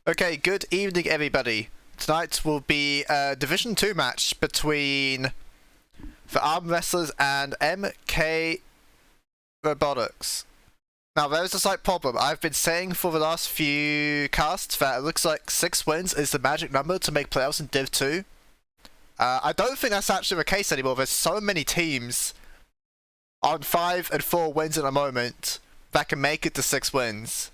Okay, good evening everybody. Tonight will be a Division 2 match between the Armwrestlers and MK Robotics. Now there's a slight problem. I've been saying for the last few casts that it looks like 6 wins is the magic number to make playoffs in Div 2. I don't think that's actually the case anymore. There's so many teams on 5 and 4 wins at the moment that can make it to 6 wins.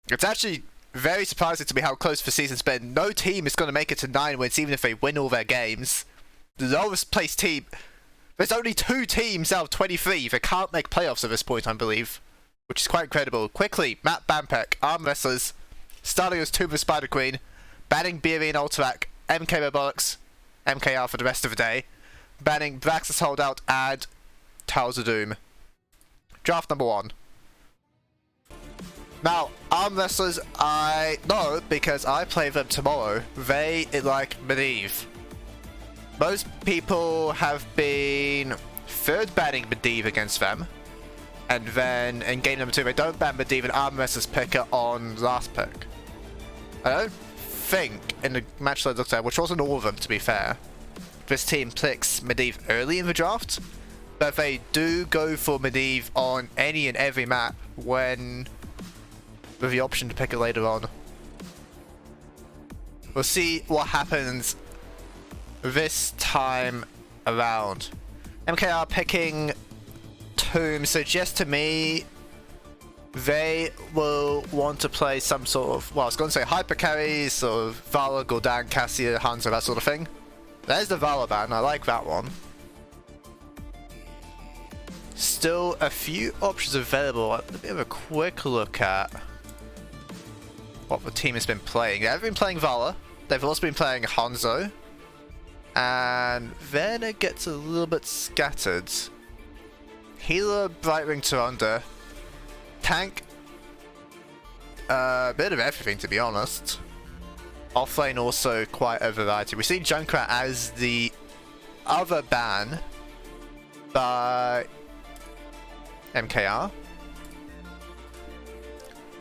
It's actually very surprising to me how close the season's been. No team is going to make it to 9 wins even if they win all their games. The lowest placed team... There's only 2 teams out of 23 that can't make playoffs at this point, I believe. Which is quite incredible. Quickly, Matt Bampek, Armwrestlers, starting as Tomb of Spider Queen, banning Beery and Ultrac, MK Robotics, MKR for the rest of the day, banning Braxis Holdout and Towers of Doom. Draft number 1. Now, Armwrestlers, I know because I play them tomorrow. They like Medivh. Most people have been third banning Medivh against them. And then in game number 2, they don't ban Medivh and Armwrestlers pick it on last pick. I don't think in the match that I looked at, which wasn't all of them to be fair, this team picks Medivh early in the draft. But they do go for Medivh on any and every map when... with the option to pick it later on. We'll see what happens this time around. MKR picking Tomb suggests to me they will want to play some sort of, well, I was going to say hyper carry, sort of Vala, Gul'dan, Cassia, Hanzo, that sort of thing. There's the Vala ban, I like that one. Still a few options available. Let me have a quick look at what the team has been playing. They've been playing Vala, they've also been playing Hanzo, and then it gets a little bit scattered. Healer, Brightwing, Tyrande, Tank, a bit of everything to be honest. Offlane also quite a variety. We see Junkrat as the other ban by MKR.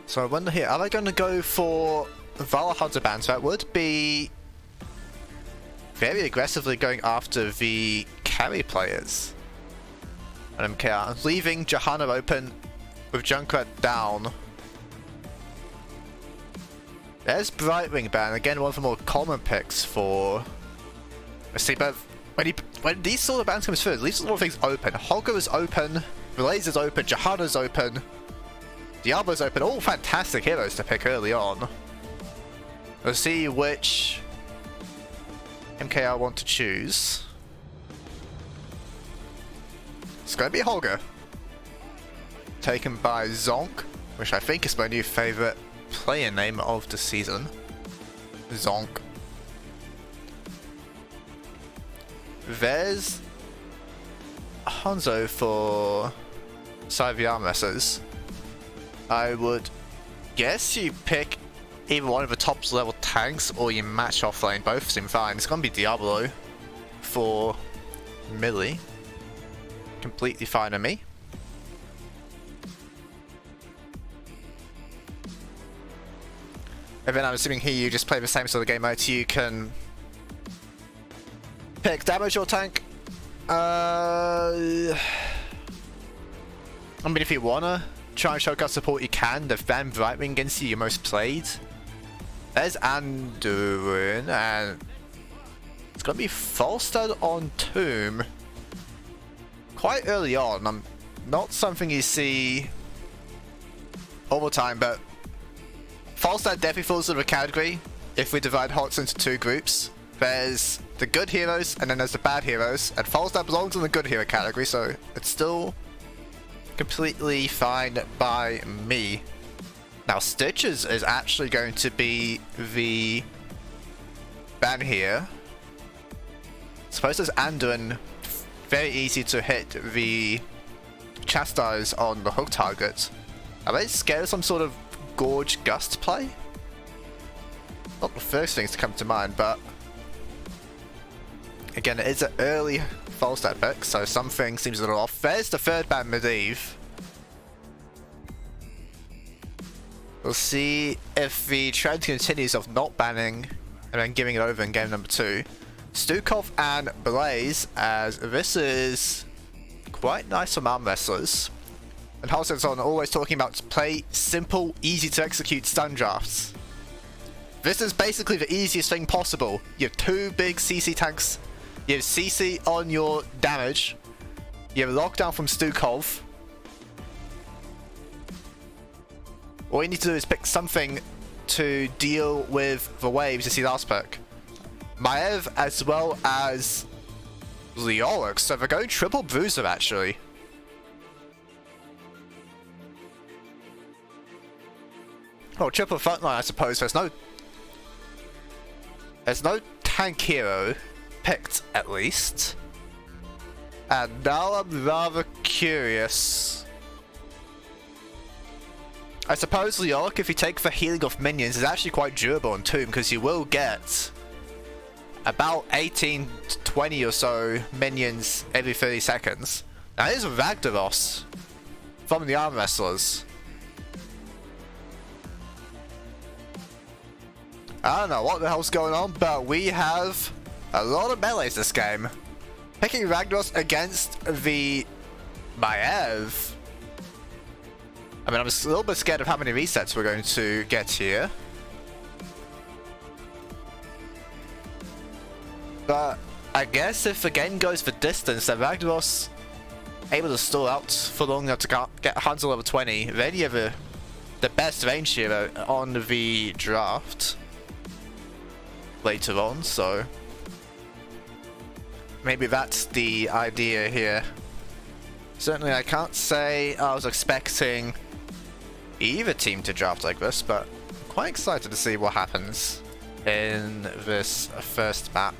So I wonder here, are they going to go for Vala Hunter bans? That would be very aggressively going after the carry players. And MKR leaving Johanna open with Junkrat down. There's Brightwing ban, again one of the more common picks for... Let's see, but when these sort of bans comes through, it leaves a lot of things open. Holger is open, Relays is open, Johanna's open. Diablo's open, all fantastic heroes to pick early on. We'll see which MKR want to choose. It's going to be Holger. Taken by Zonk, which I think is my new favourite player name of the season. Zonk. There's Hanzo for side of the Armwrestlers. I would guess you pick either one of the top level tanks or you match offlane. Both seem fine. It's going to be Diablo for Millie. Completely fine with me. And then I'm assuming here you just play the same sort of game mode. You can pick damage or tank. I mean, if you wanna try and showcase support, you can. The Van Brightwing against you most played. There's Anduin, and it's gonna be Falstad on Tomb. Quite early on, not something you see all the time, but Falstad definitely falls into a category if we divide HOTS into 2 groups. There's the good heroes, and then there's the bad heroes, and Falstad belongs in the good hero category, so it's still completely fine by me. Now Stitches is actually going to be the ban here. Suppose there's Anduin, very easy to hit the Chastise on the hook target. Are they scared of some sort of Gorge Gust play? Not the first things to come to mind, but again, it is an early Falstad pick, so something seems a little off. There's the third ban Medivh. We'll see if the trend continues of not banning and then giving it over in game number 2. Stukov and Blaze, as this is quite nice from Armwrestlers. And Halcyon's on always talking about play simple, easy to execute stun drafts. This is basically the easiest thing possible. You have 2 big CC tanks, you have CC on your damage, you have lockdown from Stukov. All you need to do is pick something to deal with the waves. You see last pick. Maev as well as Leolix, so they're going triple bruiser actually. Oh, triple frontline I suppose. There's no tank hero picked at least. And now I'm rather curious. I suppose Leolix, if you take the healing of minions, is actually quite durable on Tomb because you will get about 18 to 20 or so minions every 30 seconds. Now here's Ragnaros from the Armwrestlers. I don't know what the hell's going on, but we have a lot of melees this game. Picking Ragnaros against the Maev. I mean, I'm a little bit scared of how many resets we're going to get here. But I guess if the game goes for distance, then Ragnaros able to stall out for long enough to get Hanzo level 20, then you have the best range hero on the draft later on, so maybe that's the idea here. Certainly I can't say I was expecting either team to draft like this, but I'm quite excited to see what happens in this first map.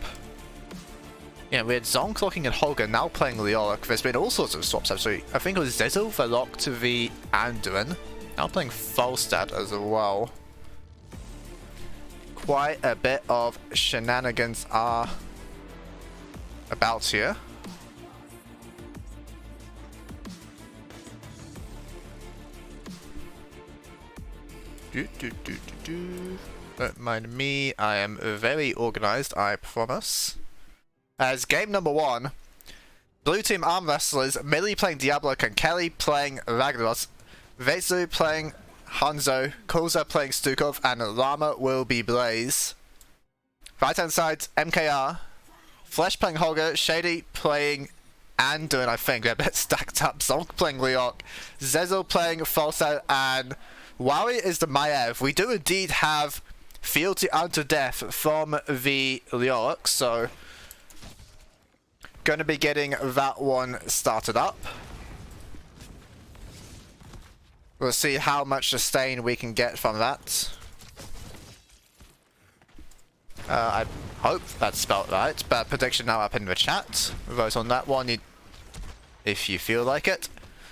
Yeah, we had Zonk looking at Holger, now playing Leolix. There's been all sorts of swaps actually. I think it was Zizzle for lock to the Anduin, now playing Falstad as well. Quite a bit of shenanigans are about here. Don't mind me, I am very organized, I promise. As game number 1, Blue Team Armwrestlers, Millie playing Diablo, Kelly playing Ragnaros, Vetsu playing Hanzo, Koza playing Stukov, and Llama will be Blaze. Right hand side, MKR, Flesh playing Holger, Shady playing Anduin, I think, they're a bit stacked up, Zonk playing Leok, Zezel playing Falstad, and Wowie is the Maev. We do indeed have Fealty unto Death from the Leolix, so going to be getting that one started up. We'll see how much sustain we can get from that. I hope that's spelled right, but prediction now up in the chat. Vote on that one if you feel like it.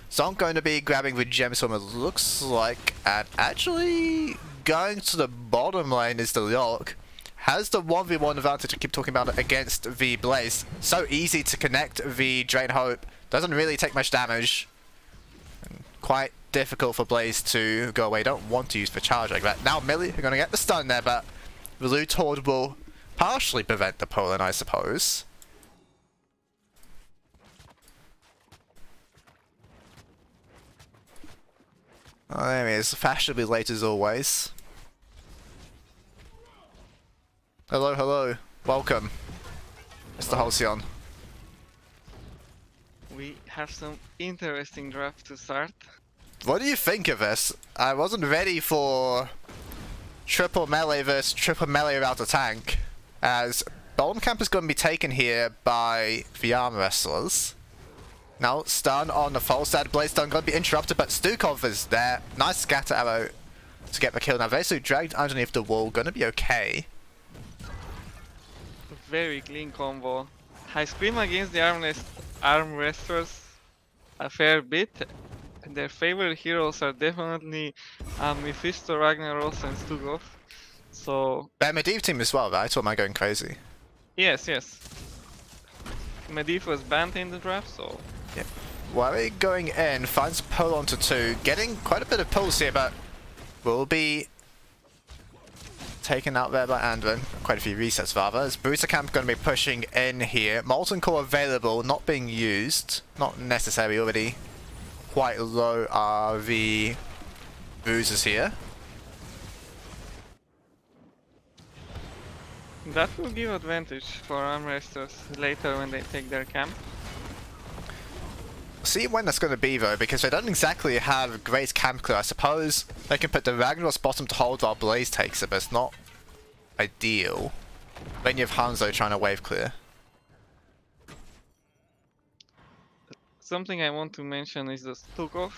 So I'm going to be grabbing the gems from it looks like, and actually going to the bottom lane is the Leolix. Has the 1v1 advantage, I keep talking about it, against the Blaze. So easy to connect the Drain Hope. Doesn't really take much damage. Quite difficult for Blaze to go away. Don't want to use the charge like that. Now Millie are going to get the stun there, but the Loot Horde will partially prevent the pull-in, I suppose. Oh, there he is. Fashionably late as always. Hello, hello. Welcome, Mr. Halcyon. We have some interesting draft to start. What do you think of this? I wasn't ready for triple melee versus triple melee without a tank, as Bottom Camp is going to be taken here by the Armwrestlers. Now, stun on the Falstad. Blaze stun going to be interrupted, but Stukov is there. Nice scatter arrow to get the kill. Now, Vesu dragged underneath the wall. Going to be okay. Very clean combo. I scream against the Armwrestlers a fair bit. Their favorite heroes are definitely Mephisto, Ragnaros, and Stukov. So They're Medivh team as well, right? Or am I going crazy? yes, yes. Medivh was banned in the draft, so Yep. Worry going in, finds pull onto 2, getting quite a bit of pulls here, but will be taken out there by Andren. Quite a few resets rather. As Booster Camp going to be pushing in here. Molten Core available, not being used. Not necessarily already. Quite low are the bruises here. That will give advantage for Armwrestlers later when they take their camp. See when that's going to be though, because they don't exactly have great camp clear. I suppose they can put the Ragnarok's bottom to hold while Blaze takes it, but it's not ideal. Then you have Hanzo trying to wave clear. Something I want to mention is the Stukov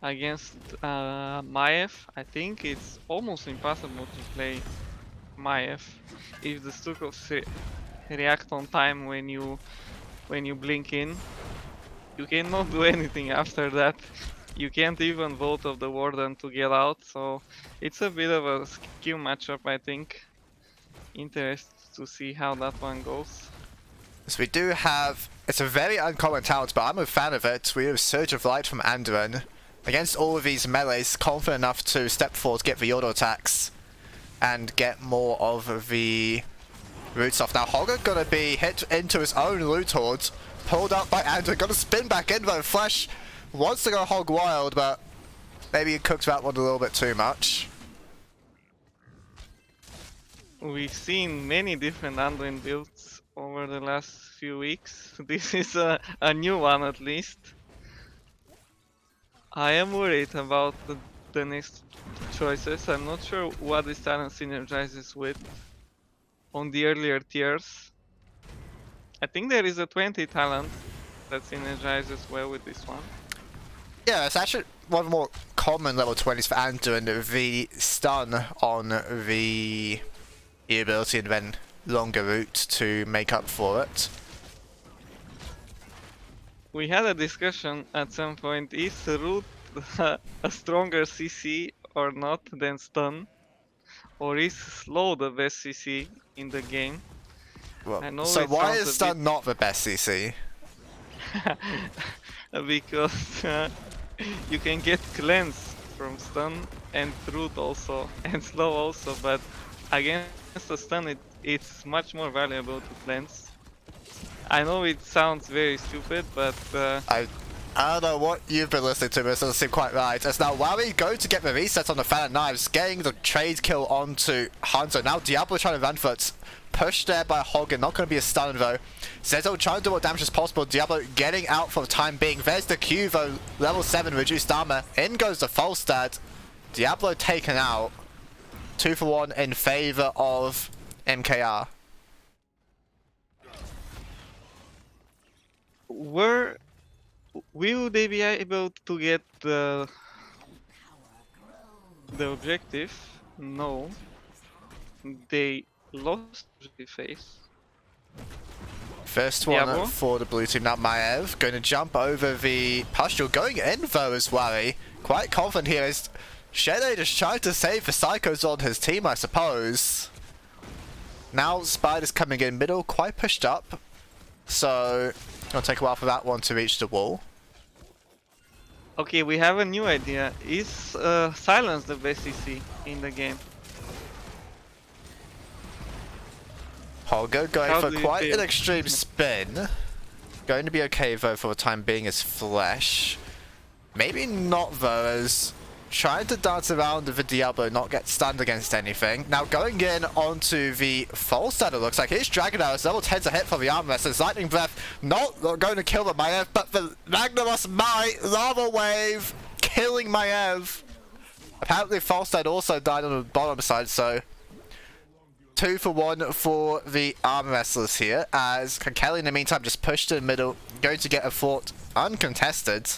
against Maiev. I think it's almost impossible to play Maiev if the Stukovs react on time when you blink in. You cannot do anything after that. You can't even vote of the Warden to get out, so it's a bit of a skill matchup, I think. Interested to see how that one goes. So we do have, it's a very uncommon talent, but I'm a fan of it. We have Surge of Light from Andren. Against all of these melees, confident enough to step forward, get the auto attacks, and get more of the root stuff. Now Hogger gonna be hit into his own loot horde, pulled up by Andren, gonna spin back in though. Flash wants to go hog wild, but maybe he cooks that one a little bit too much. We've seen many different Anduin builds over the last few weeks. This is a new one at least. I am worried about the next choices. I'm not sure what this talent synergizes with on the earlier tiers. I think there is a 20 talent that synergizes well with this one. Yeah, it's actually one of the more common level 20s for Andren, the stun on the ability and then longer route to make up for it. We had a discussion at some point, is root a stronger CC or not than stun? Or is slow the best CC in the game? Well, so why is stun not the best CC? Because you can get cleanse from stun and root also, and slow also, but against the stun it's much more valuable to cleanse. I know it sounds very stupid, but I don't know what you've been listening to, but it doesn't seem quite right. As now Wowie going to get the reset on the Fan of Knives, getting the trade kill onto Hanzo. Now Diablo trying to run for it. Pushed there by Hogan, not going to be a stun though. Zezo trying to do what damage as possible. Diablo getting out for the time being. There's the Q though, level 7 reduced armor. In goes the Falstad. Diablo taken out. 2 for 1 in favor of MKR. Will they be able to get the objective? No. They lost the phase. First one Diablo for the blue team. Now Maiev going to jump over the pustule. Going in though as Wally. Quite confident here is Shede just trying to save the Psychos on his team, I suppose. Now Spider's coming in middle, quite pushed up. So it'll take a while for that one to reach the wall. Okay, we have a new idea. Is silence the best CC in the game? Holger going How for do you quite feel? an extreme spin. Going to be okay though for the time being as Flesh. Maybe not though, as trying to dance around with the Diablo, not get stunned against anything. Now going in onto the Falstad, it looks like his Dragon Arrows, level 10's a hit for the Armwrestlers. Lightning Breath not going to kill the Maiev, but the Magnus might. Lava Wave killing Maiev. Apparently Falstad also died on the bottom side, so 2 for 1 for the Armwrestlers here, as Kelly in the meantime just pushed to the middle, going to get a fort uncontested.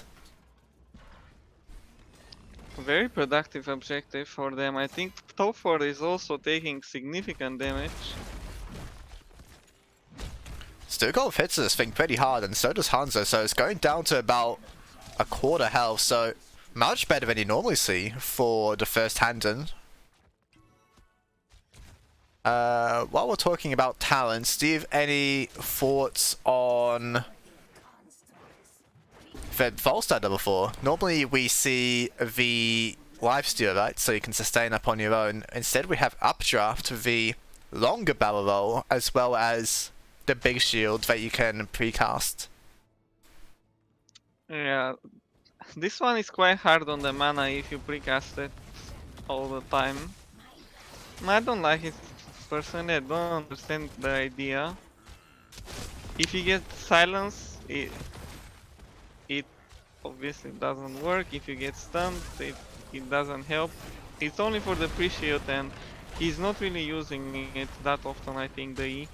Very productive objective for them. I think top 4 is also taking significant damage. Stukov hits this thing pretty hard, and so does Hanzo, so it's going down to about a quarter health, so much better than you normally see for the first Handen. While we're talking about talents, do you have any thoughts on the Falstad level 4? Normally we see the lifesteal, right? So you can sustain up on your own. Instead, we have Updraft, the longer barrel roll, as well as the big shield that you can precast. Yeah, this one is quite hard on the mana if you precast it all the time. I don't like it personally, I don't understand the idea. If you get silence, it obviously doesn't work. If you get stunned, it doesn't help. It's only for the pre-shield, and he's not really using it that often, I think, the E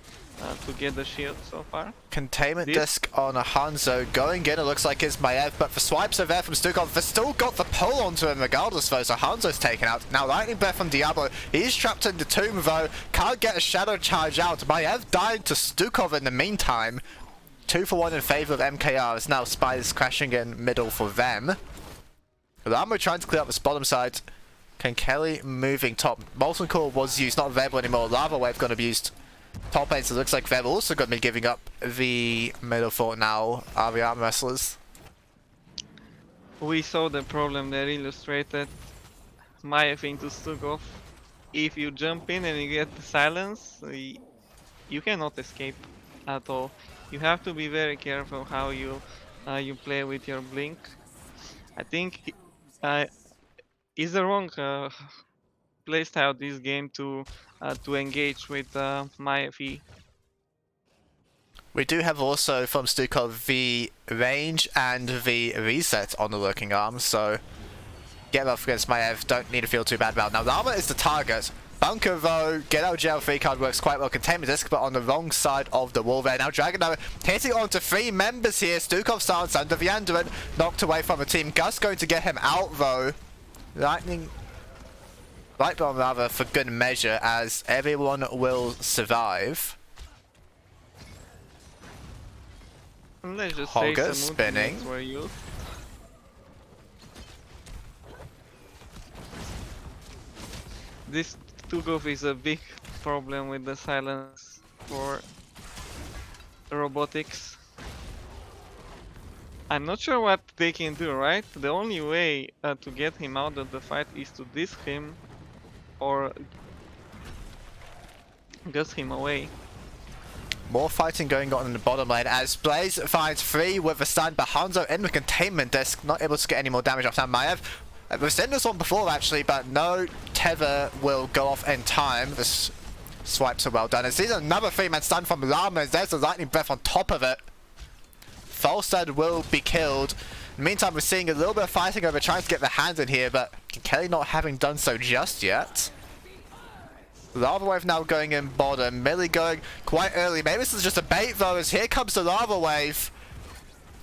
to get the shield so far. Containment disc on a Hanzo going in, it looks like it's Maiev, but the swipes are there from Stukov. They've still got the pull onto him regardless though, so Hanzo's taken out. Now Lightning Breath from Diablo, he's trapped in the tomb though, can't get a Shadow Charge out. Maiev died to Stukov in the meantime. 2 for 1 in favour of MKR, as now Spiders crashing in middle for them. Ramo trying to clear up this bottom side. Kelly moving top. Molten Core was used, not available anymore. Lava Wave going to be used. Top lane, so it looks like they're also going to be giving up the middle fort now, are the Armwrestlers. We saw the problem there illustrated. Maiev into Stukov. If you jump in and you get the silence, you cannot escape at all. You have to be very careful how you play with your blink. I think is the wrong playstyle this game to engage with Maiev. We do have also from Stukov the range and the reset on the lurking arm, so get up against Maiev, don't need to feel too bad about it. Now Lama is the target. Bunker though, get out of jail free card works quite well. Containment disc, but on the wrong side of the wall there. Now Dragon hitting onto 3 members here. Stukov starts under the Anduin, knocked away from the team. Gus going to get him out though. Lightning Bomb rather for good measure, as everyone will survive. Let's just Hogger say some spinning. ultimates were used. This Stukov is a big problem with the silence for Robotics. I'm not sure what they can do, right? The only way to get him out of the fight is to disc him or gust him away. More fighting going on in the bottom lane as Blaze finds 3 with a stun, but Hanzo in the containment disc, not able to get any more damage off now. Maiev, we've seen this one before actually, but no tether will go off in time. The swipes are well done. And sees another 3-man stun from Lama, as there's a Lightning Breath on top of it. Falstad will be killed. In the meantime, we're seeing a little bit of fighting over trying to get the hands in here, but Kelly not having done so just yet. Lava Wave now going in bottom. Millie going quite early. Maybe this is just a bait though, as here comes the Lava Wave.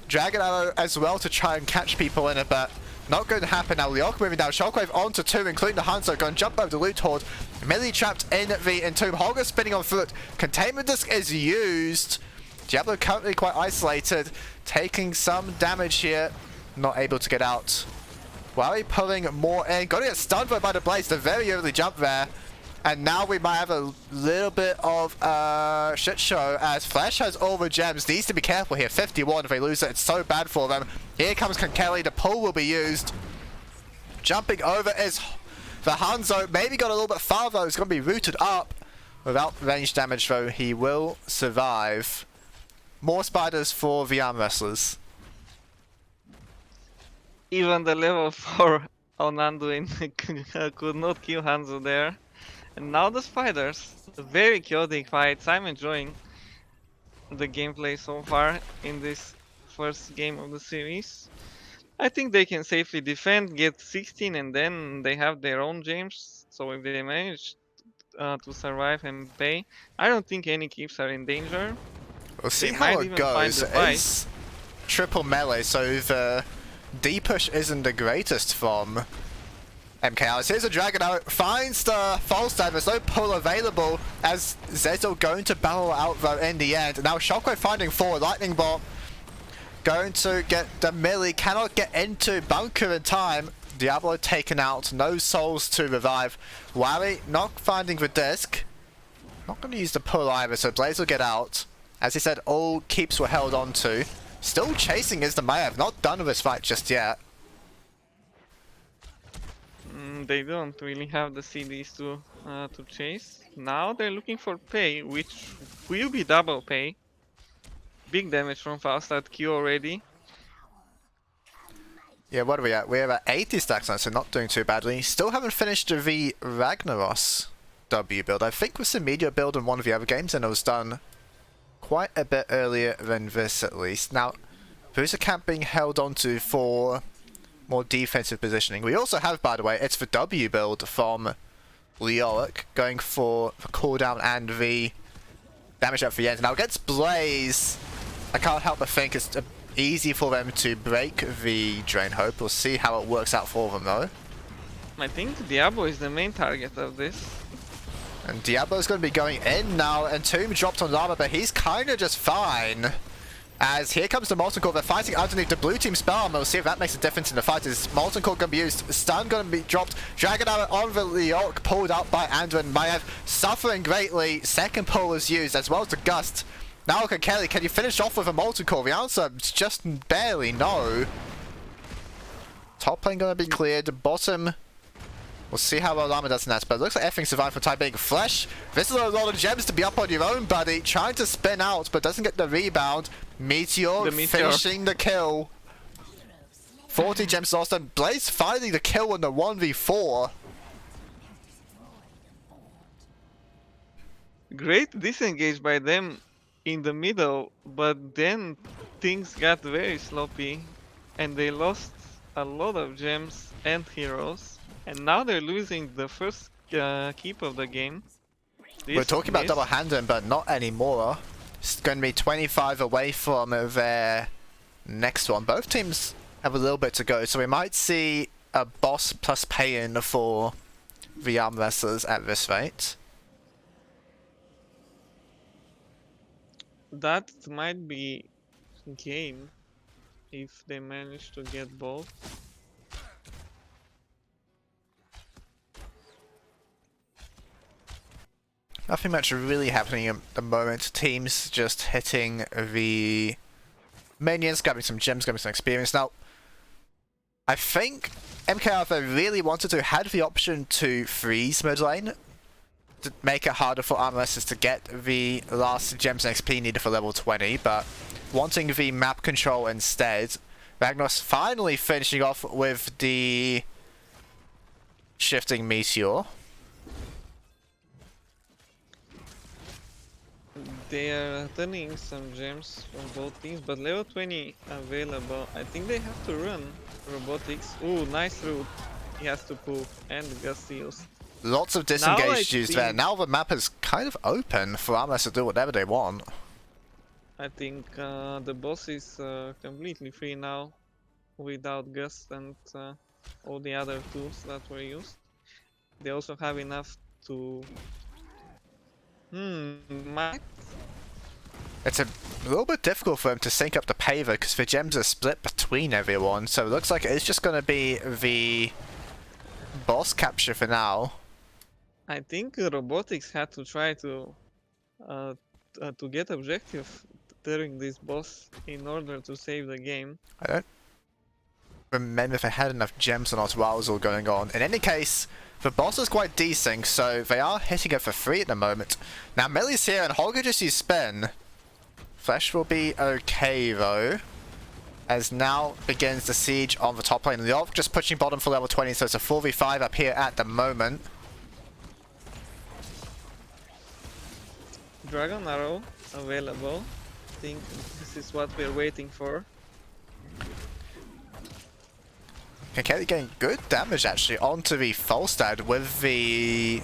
Dragon Arrow as well to try and catch people in it, but not going to happen now. Leok moving down. Shockwave onto 2, including the Hanzo. Going to jump over the Loot Horde. Millie trapped in the Entomb. Holger spinning on foot. Containment disc is used. Diablo currently quite isolated. Taking some damage here. Not able to get out. Wally pulling more in. Got to get stunned by the Blaze. The very early jump there. And now we might have a little bit of shit show, as Flash has all the gems. Needs to be careful here. 51, if they lose it, it's so bad for them. Here comes Kelly. The pull will be used. Jumping over is the Hanzo. Maybe got a little bit far though. He's going to be rooted up. Without range damage though, he will survive. More spiders for the Armwrestlers. Even the level 4 on Anduin could not kill Hanzo there. And now the spiders. Very chaotic fights. I'm enjoying the gameplay so far in this first game of the series. I think they can safely defend, get 16, and then they have their own gems. So if they manage to survive and pay, I don't think any keeps are in danger. We'll see how it goes. It's triple melee, so the D push isn't the greatest from MKR. Here's a Dragon Arrow, finds the false dive. There's no pull available, as Zezo going to battle out though in the end. Now Shockwave finding 4, Lightning Bolt going to get the melee, cannot get into bunker in time. Diablo taken out, no souls to revive. Wally not finding the disc, not going to use the pull either, so Blaze will get out. As he said, all keeps were held on to. Still chasing is the Maiev, not done with this fight just yet. They don't really have the CDs to chase. Now they're looking for pay, which will be double pay. Big damage from Falstad Q already. Yeah, what are we at? We're at 80 stacks now, so not doing too badly. Still haven't finished the Ragnaros W build. I think with the media build in one of the other games, and it was done quite a bit earlier than this at least. Now, there's a camp being held onto for more defensive positioning. We also have, by the way, it's the W build from Leoric going for the cooldown and the damage at the end. Now against Blaze, I can't help but think it's easy for them to break the Drain Hope. We'll see how it works out for them though. I think Diablo is the main target of this. And Diablo's going to be going in now, and Tomb dropped on Llama, but he's kind of just fine. As here comes the Molten Core, they're fighting underneath the blue team spell, and we'll see if that makes a difference in the fight. Is Molten Core going to be used? Stun going to be dropped. Dragon Arrow on the Leoric, pulled out by Andwin. Maiev suffering greatly. Second pull was used, as well as the Gust. Now look at Kelly, can you finish off with a Molten Core? The answer is just barely no. Top lane going to be cleared. Bottom, we'll see how well Llama does in that, but it looks like everything survived for the time being. Flesh, this is a lot of gems to be up on your own, buddy. Trying to spin out, but doesn't get the rebound. Meteor finishing the kill. 40 gems lost, and Blaze finding the kill on the 1v4. Great disengage by them in the middle, but then things got very sloppy and they lost a lot of gems and heroes, and now they're losing the first keep of the game. We're talking about double handing, but not anymore. It's going to be 25 away from their next one. Both teams have a little bit to go, so we might see a boss plus pay-in for the Armwrestlers at this rate. That might be game if they manage to get both. Nothing much really happening at the moment. Teams just hitting the minions, grabbing some gems, grabbing some experience. Now, I think MKR, if they really wanted to, had the option to freeze mid lane to make it harder for Armwrestlers to get the last gems and XP needed for level 20, but wanting the map control instead, Ragnaros finally finishing off with the shifting Meteor. They are turning some gems from both teams, but level 20 available. I think they have to run Robotics. Ooh, nice route. He has to pull, and Gust used. Lots of disengaged used there. Now the map is kind of open for Armwrestlers to do whatever they want. I think the boss is completely free now without Gust and all the other tools that were used. They also have enough to... might... It's a little bit difficult for them to sync up the paver because the gems are split between everyone, so it looks like it's just going to be the boss capture for now. I think Robotics had to try to get objective during this boss in order to save the game. I don't remember if they had enough gems or not while it was all going on. In any case, the boss is quite desync, so they are hitting it for free at the moment. Now Millie's here and Holger just used spin. Flesh will be okay though, as now begins the siege on the top lane. The Orc just pushing bottom for level 20, so it's a 4v5 up here at the moment. Dragon Arrow available. I think this is what we're waiting for. Kelly getting good damage actually onto the Falstad with the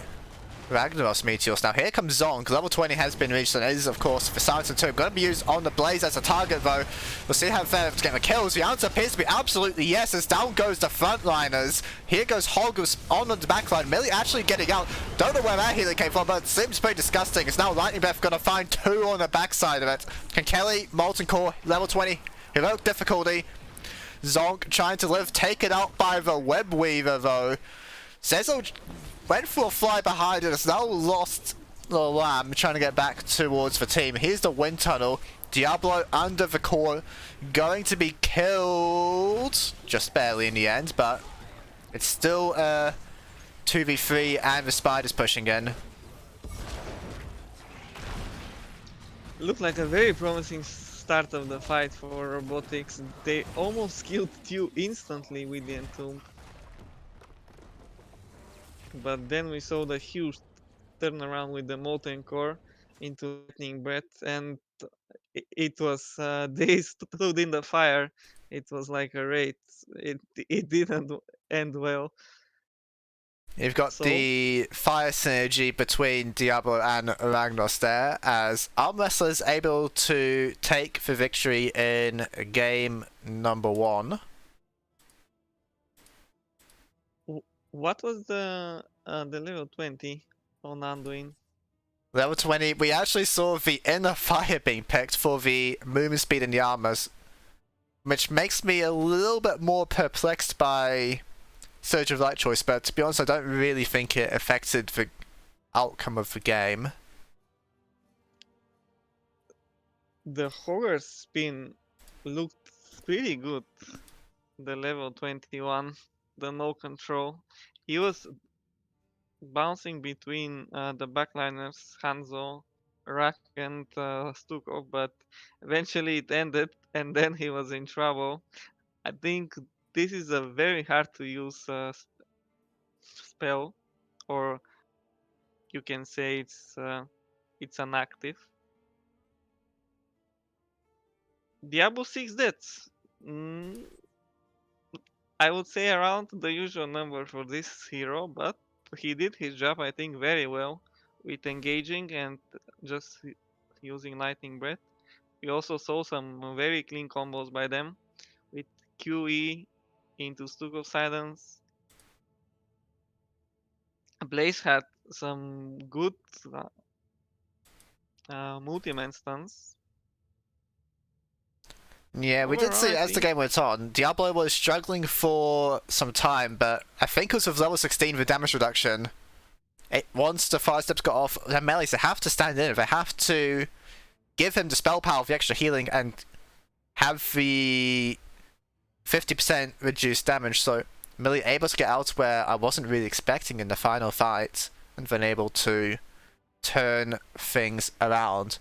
Ragnaros Meteors. Now here comes Zonk. Level 20 has been reached, and it is of course for Silencer 2. Going to be used on the Blaze as a target though. We'll see how fair to get the kills. The answer appears to be absolutely yes, as down goes the frontliners. Here goes Holgus on the backline. Millie actually getting out. Don't know where that healing came from, but it seems pretty disgusting. It's now Lightning Breath going to find 2 on the backside of it. Can Kelly, Molten Core, level 20, heroic difficulty. Zonk trying to live, taken out by the Web Weaver though. Zezo went for a fly behind it, has now lost the lamb, trying to get back towards the team. Here's the wind tunnel. Diablo under the core, going to be killed. Just barely in the end, but it's still a 2v3 and the spiders pushing in. Looked like a very promising start of the fight for Robotics. They almost killed Q instantly with the Entomb. But then we saw the huge turnaround with the Molten Core into Lightning Breath, and it was they stood in the fire. It was like a raid. It didn't end well. You've got So the fire synergy between Diablo and Ragnos there, as Armwrestlers able to take the victory in game number 1. what was the level 20 on Anduin? Level 20, we actually saw the inner fire being picked for the movement speed in the armors, which makes me a little bit more perplexed by Surge of Light choice, but to be honest, I don't really think it affected the outcome of the game. The horror spin looked pretty good. The level 21, the no control. He was bouncing between the backliners, Hanzo, Rak, and Stukov, but eventually it ended, and then he was in trouble. I think this is a very hard to use spell, or you can say it's inactive. Diablo 6 deaths. I would say around the usual number for this hero, but he did his job, I think, very well with engaging and just using Lightning Breath. We also saw some very clean combos by them with QE into Stuk of Silence. Blaze had some good multi-man stuns. Yeah, we did see Overall, I as the think game went on, Diablo was struggling for some time, but I think because of level 16 with damage reduction, once the fire steps got off, their melees, they have to stand in. They have to give him the spell power of the extra healing and have the 50% reduced damage, so I'm really able to get out where I wasn't really expecting in the final fight, and then able to turn things around.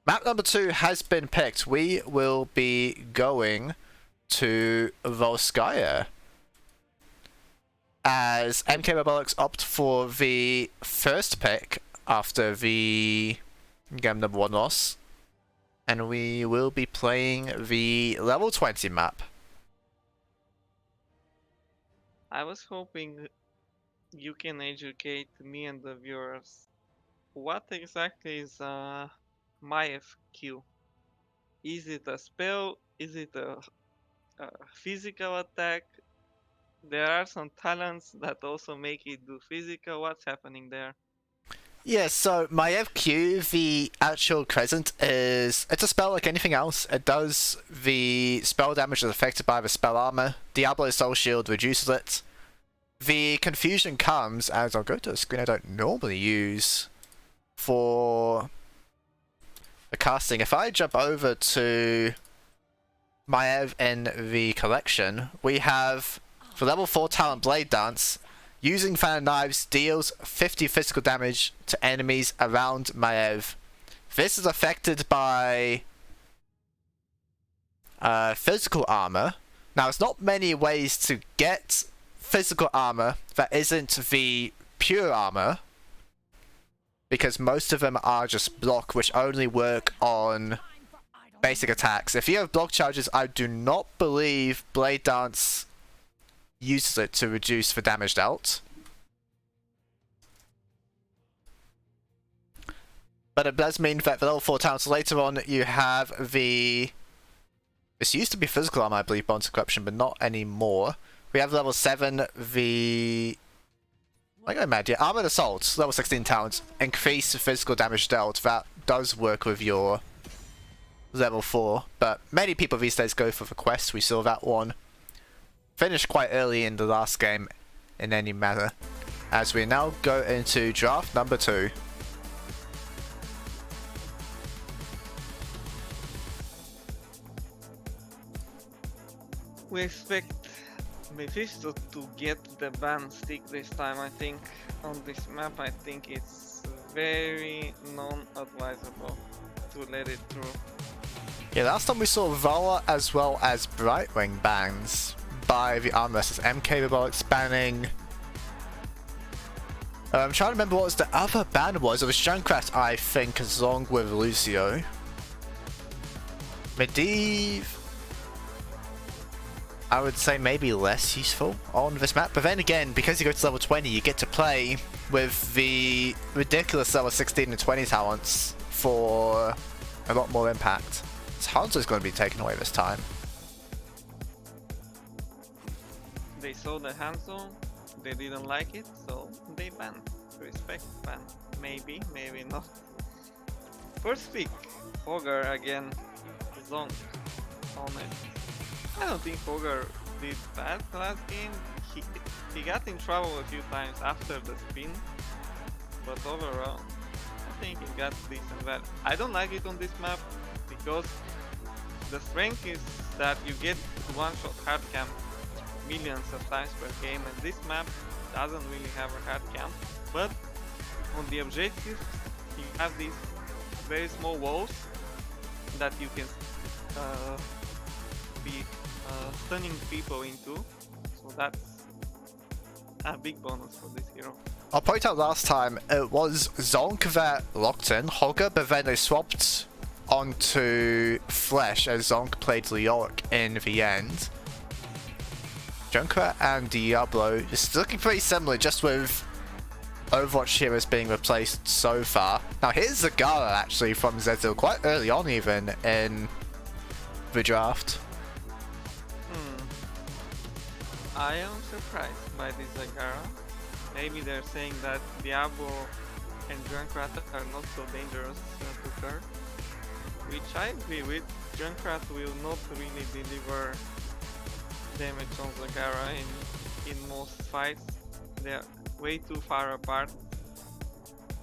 Map number 2 has been picked. We will be going to Volskaya, as MK Robotics opt for the first pick after the game number 1 loss, and we will be playing the level 20 map. I was hoping you can educate me and the viewers. What exactly is my FQ? Is it a spell? Is it a physical attack? There are some talents that also make it do physical. What's happening there? Yeah, so my FQ, the actual crescent, it's a spell like anything else. It does the spell damage that's affected by the spell armor. Diablo's Soul Shield reduces it. The confusion comes as I'll go to a screen I don't normally use for the casting. If I jump over to Maev in the collection, we have the level 4 talent Blade Dance. Using Fan Knives deals 50 physical damage to enemies around Maev. This is affected by physical armor. Now, it's not many ways to get physical armor that isn't the pure armor, because most of them are just block, which only work on basic attacks. If you have block charges, I do not believe Blade Dance uses it to reduce the damage dealt. But it does mean that the level 4 talents later on, you have the... This used to be physical armor, I believe, Bonds of Corruption, but not anymore. We have level 7, the... I go mad, yeah. Armored Assault, level 16 talents. Increase physical damage dealt. That does work with your level 4. But many people these days go for the quest. We saw that one finished quite early in the last game in any manner. As we now go into draft number 2. We expect Mephisto to get the ban stick this time. I think on this map, I think it's very non-advisable to let it through. Yeah, last time we saw Vala as well as Brightwing bans by the Armwrestlers. MK Robotics banning. I'm trying to remember what the other ban was. It was Junkrat, I think, along with Lucio. Medivh, I would say maybe less useful on this map. But then again, because you go to level 20, you get to play with the ridiculous level 16 and 20 talents for a lot more impact. Hanzo's going to be taken away this time. They saw the Hanzo, they didn't like it, so they banned. Respect ban. Maybe, maybe not. First pick, Hogar again, Zonk on it. I don't think Hogar did bad last game. He got in trouble a few times after the spin, but overall, I think he got decent value. I don't like it on this map because the strength is that you get one-shot hard camp millions of times per game, and this map doesn't really have a hard camp. But on the objectives, you have these very small walls that you can be stunning people into, so that's a big bonus for this hero. I'll point out last time it was Zonk that locked in Hogar, but then they swapped onto Flesh as Zonk played Leoric in the end. Junkrat and Diablo is looking pretty similar, just with Overwatch heroes being replaced so far. Now here's Zagara actually from Zezil quite early on even in the draft. I am surprised by this Zagara. Maybe they're saying that Diablo and Junkrat are not so dangerous to her. Which I agree with. Junkrat will not really deliver damage on Zagara in most fights. They are way too far apart.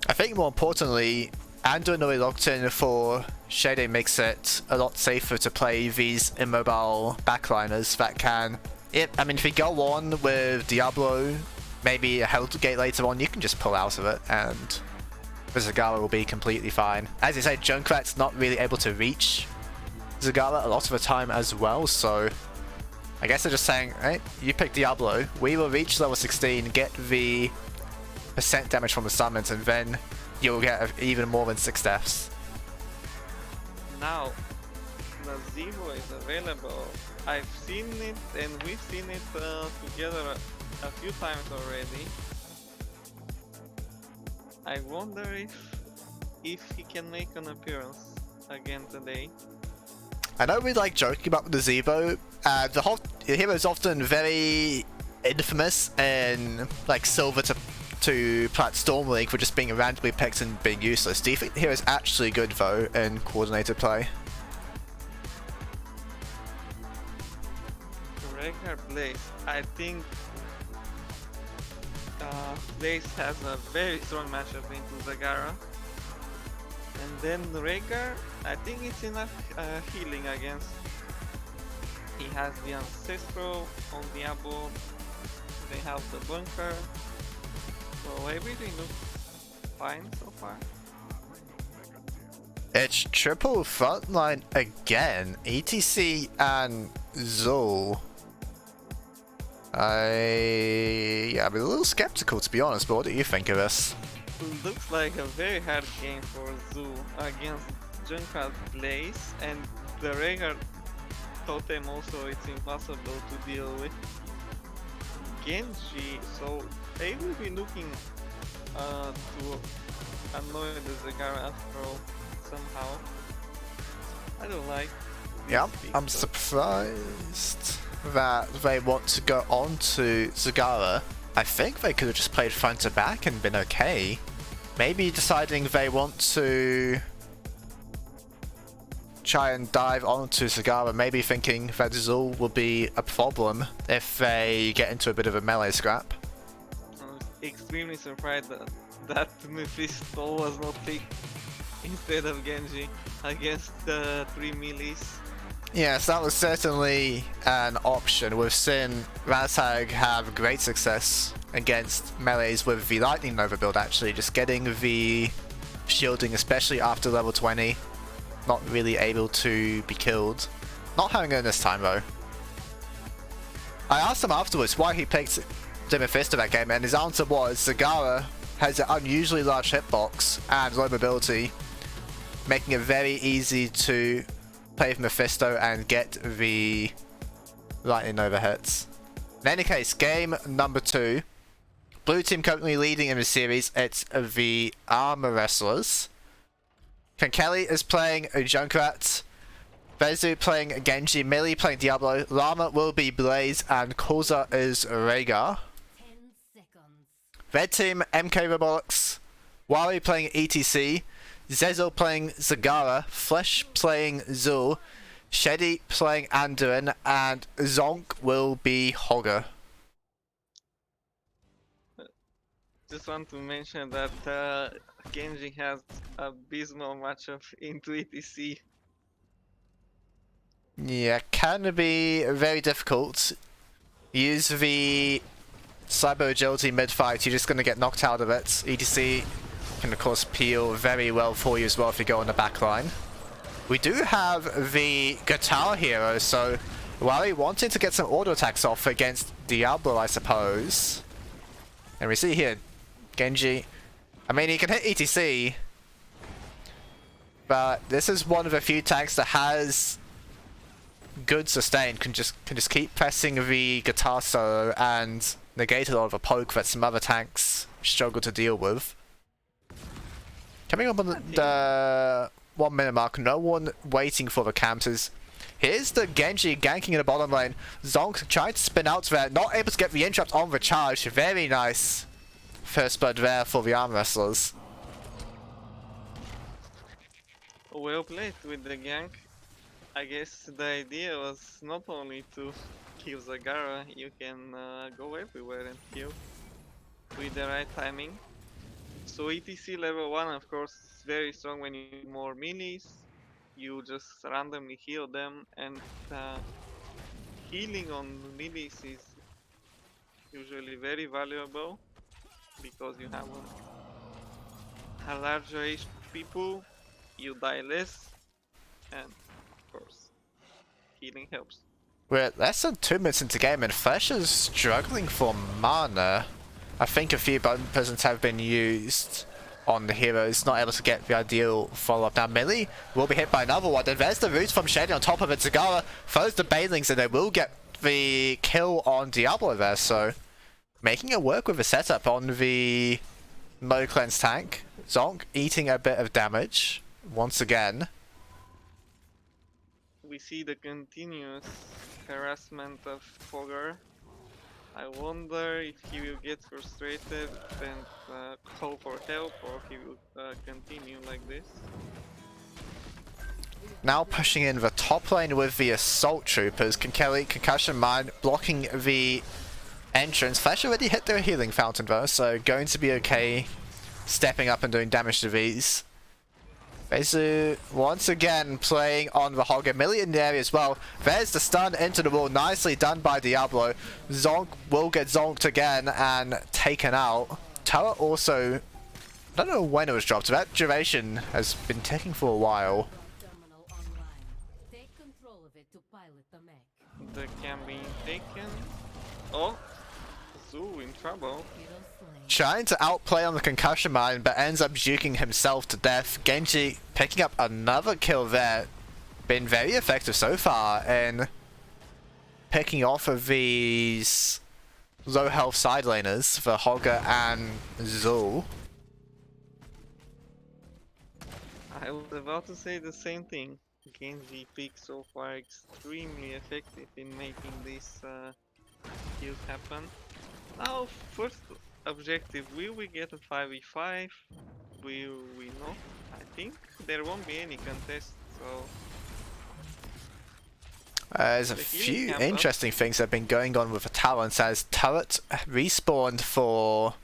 I think more importantly, Ando and Nori locked in for Shade makes it a lot safer to play these immobile backliners that can... I mean, if you go on with Diablo, maybe a Hellgate later on, you can just pull out of it and the Zagara will be completely fine. As you say, Junkrat's not really able to reach Zagara a lot of the time as well, so I guess they're just saying, hey, you pick Diablo, we will reach level 16, get the percent damage from the summons, and then you'll get even more than 6 deaths. Now, the Zevo is available. I've seen it and we've seen it together a few times already. I wonder if he can make an appearance again today. I know we like joking about the Zevo. The hero is often very infamous in like Silver to Plat Storm League for just being randomly picked and being useless. Do you think the hero is actually good though in coordinated play? Regular Blaze, I think Blaze has a very strong matchup into Zagara, and then Rhaegar, I think it's enough healing against. He has the Ancestral on Diablo, they have the Bunker, so everything looks fine so far. It's triple frontline again, ETC and Zul. I'm a little skeptical to be honest, but what do you think of this? Looks like a very hard game for Zoo against Junkrat Blaze, and the Rhaegar totem also it's impossible to deal with. Genji, so they will be looking to annoy the Zagara after all somehow. I don't like this. Yeah, pick, I'm surprised that they want to go on to Zagara. I think they could have just played front to back and been okay. Maybe deciding they want to try and dive onto Zagara, maybe thinking that Zul will be a problem if they get into a bit of a melee scrap. I was extremely surprised that Mephisto was not picked instead of Genji against the 3 melees. Yes, that was certainly an option. We've seen Razhag have great success against melees with the Lightning Nova build, actually. Just getting the shielding, especially after level 20. Not really able to be killed. Not having it this time, though. I asked him afterwards why he picked the Mephisto that game, and his answer was Zagara has an unusually large hitbox and low mobility, making it very easy to play with Mephisto and get the Lightning Nova hits. In any case, game number 2. Blue team currently leading in the series. It's the Armwrestlers. Kankeli is playing a Junkrat. Div2 playing Genji. Millie playing Diablo. Llama will be Blaze, and Koza is Rhaegar. Red team MK Robotics. Wari playing ETC. Zezel playing Zagara, Flesh playing Zul, Shedi playing Anduin, and Zonk will be Hogger. Just want to mention that Genji has abysmal matchup into ETC. Yeah, can be very difficult. Use the Cyber Agility mid-fight, you're just going to get knocked out of it. ETC can of course peel very well for you as well if you go on the back line. We do have the Guitar Hero, so Wari wanting to get some auto attacks off against Diablo, I suppose. And we see here, Genji, I mean he can hit ETC, but this is one of the few tanks that has good sustain, can just keep pressing the guitar solo and negate a lot of a poke that some other tanks struggle to deal with. Coming up on the 1 minute mark, no one waiting for the counters. Here's the Genji ganking in the bottom lane. Zonk trying to spin out there, not able to get the interrupt on the charge. Very nice first blood there for the Armwrestlers. Well played with the gank. I guess the idea was not only to kill Zagara, you can go everywhere and kill with the right timing. So ETC level 1 of course is very strong when you need more melees. You just randomly heal them, and healing on melees is usually very valuable because you have a larger HP pool, you die less, and of course healing helps. We're less than 2 minutes into game and Flesh is struggling for mana. I think a few button presents have been used on the heroes, not able to get the ideal follow-up. Now Millie will be hit by another one, and there's the roots from Shady on top of it. Zagara throws the Banelings and they will get the kill on Diablo there, so making it work with the setup on the low cleanse tank. Zonk eating a bit of damage once again. We see the continuous harassment of Fogger. I wonder if he will get frustrated and call for help, or he will continue like this. Now pushing in the top lane with the Assault Troopers. Kankeli, Concussion Mine, blocking the entrance. Flash already hit their healing fountain though, so going to be okay stepping up and doing damage to these. Div2 once again playing on the Hogger. Millie in the area as well. There's the stun into the wall. Nicely done by Diablo. Zonk will get zonked again and taken out. Tower also, I don't know when it was dropped. That duration has been taking for a while. The can be taken. Oh, Zoo in trouble. Trying to outplay on the concussion mine, but ends up juking himself to death. Genji picking up another kill there. Been very effective so far in picking off of these low health side laners for Hogger and Zul. I was about to say the same thing. Genji pick so far extremely effective in making these kills happen. Now, first objective, will we get a 5v5? Will we not? I think there won't be any contest, so... There's a few interesting things that have been going on with the talents, as Turret respawned for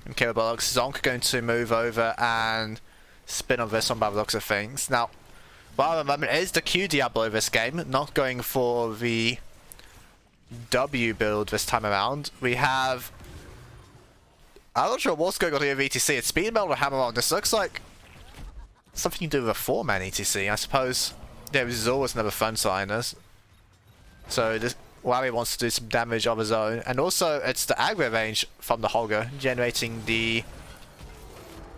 MK Robotics. Zonk going to move over and spin on this one by the looks of things. Now, Well, at the moment it is the Q Diablo this game, not going for the W build this time around. We have... I'm not sure what's going on here with ETC. It's Speed Metal or Hammer on. This looks like something you do with a 4-man ETC. I suppose there is always another frontliners. So this Larry wants to do some damage of his own. And also it's the aggro range from the Holger, generating the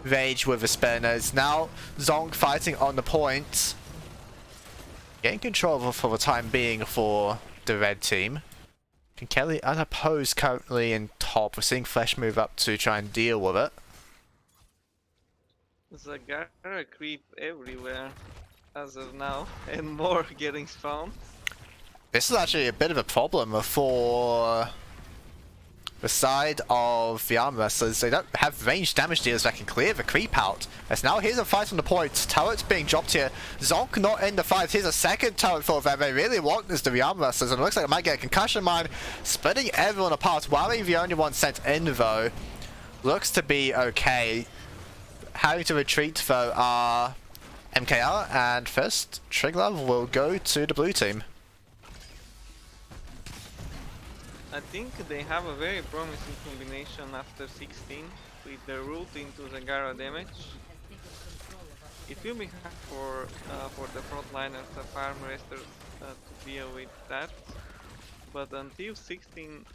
rage with the spinners. Now Zonk fighting on the point. Getting control for the time being for the red team. Kelly unopposed currently in top. We're seeing Flesh move up to try and deal with it. Zagara creep everywhere as of now, and more getting spawned. This is actually a bit of a problem for the side of the Armwrestlers. They don't have ranged damage dealers that can clear the creep out. As now here's a fight on the point. Turret's being dropped here. Zonk not in the fight. Here's a second turret for them. They really want this to the Armwrestlers, and it looks like it might get a concussion mine, splitting everyone apart. Wally, the only one sent in though, looks to be okay. Having to retreat though are MKR, and first Triglove will go to the blue team. I think they have a very promising combination after 16 with the root into Zagara damage. It will be hard for the frontliners of Armwrestlers to deal with that, but until 16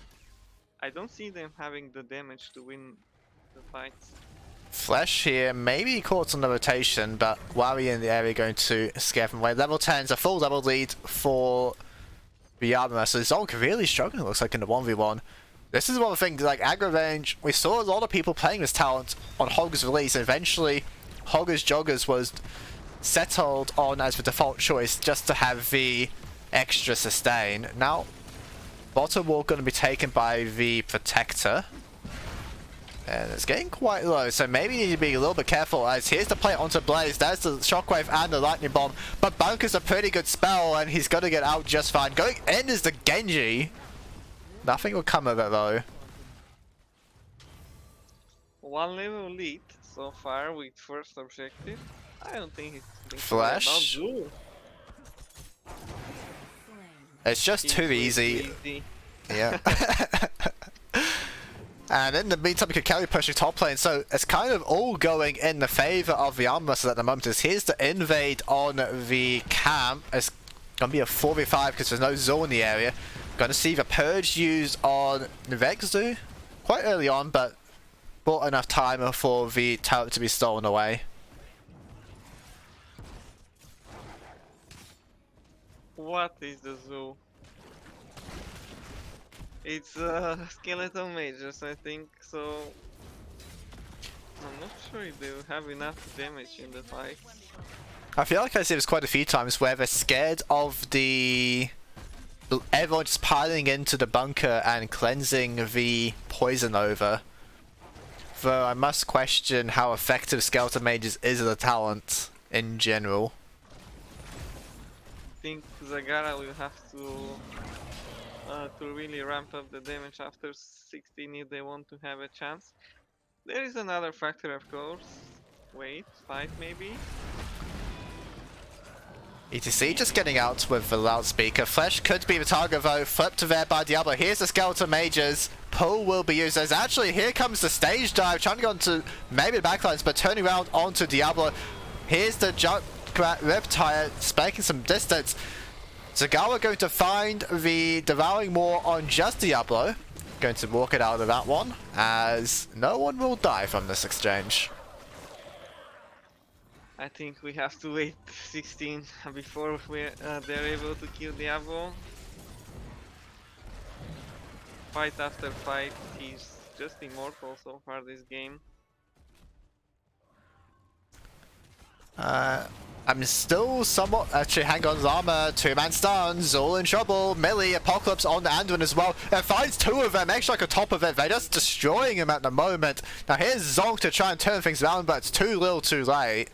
I don't see them having the damage to win the fights. Flesh here, maybe caught on the rotation, but Wari in the area going to scare them away. Level 10's a full double lead for the Armwrestlers. Zonk really struggling, looks like, in the 1v1. This is one of the things, like, aggro range, we saw a lot of people playing this talent on Hogger's release, and eventually Hogger's Joggers was settled on as the default choice just to have the extra sustain. Now, bottom wall going to be taken by the Protector. And it's getting quite low, so maybe you need to be a little bit careful. As here's the play onto Blaze, there's the Shockwave and the Lightning Bomb, but Bunker's a pretty good spell and he's gonna get out just fine. Going in is the Genji. Nothing will come of it though. One level lead so far with first objective. I don't think it's Flash. It's just too easy. Yeah. And in the meantime, we could carry pushing top lane, so it's kind of all going in the favour of the Armwrestlers at the moment. As here's the invade on the camp. It's going to be a 4v5 because there's no zone in the area. Going to see the Purge used on Vexu quite early on, but bought enough time for the turret to be stolen away. What is the zoo? It's skeleton mages, I think, so I'm not sure if they will have enough damage in the fight. I feel like I see this quite a few times where they're scared of the... everyone just piling into the bunker and cleansing the poison over. Though I must question how effective skeleton mages is as a talent in general. I think Zagara will have to really ramp up the damage after 16 if they want to have a chance. There is another factor, of course. Wait, fight maybe? ETC just getting out with the loudspeaker. Flesh could be the target though, flipped to there by Diablo. Here's the skeleton mages. Pull will be used. There's actually, here comes the stage dive, trying to go onto maybe the backlines, but turning around onto Diablo. Here's the Junkrat Riptire, making some distance. Zagawa going to find the Devouring Maw on just Diablo. Going to walk it out of that one, as no one will die from this exchange. I think we have to wait 16 before they're able to kill Diablo. Fight after fight, he's just immortal so far this game. I'm still somewhat... Actually, hang on, Llama, 2-man stuns, all in trouble. Millie, Apocalypse on the Anduin as well. And finds two of them, extra on top of it. They're just destroying him at the moment. Now here's Zonk to try and turn things around, but it's too little too late.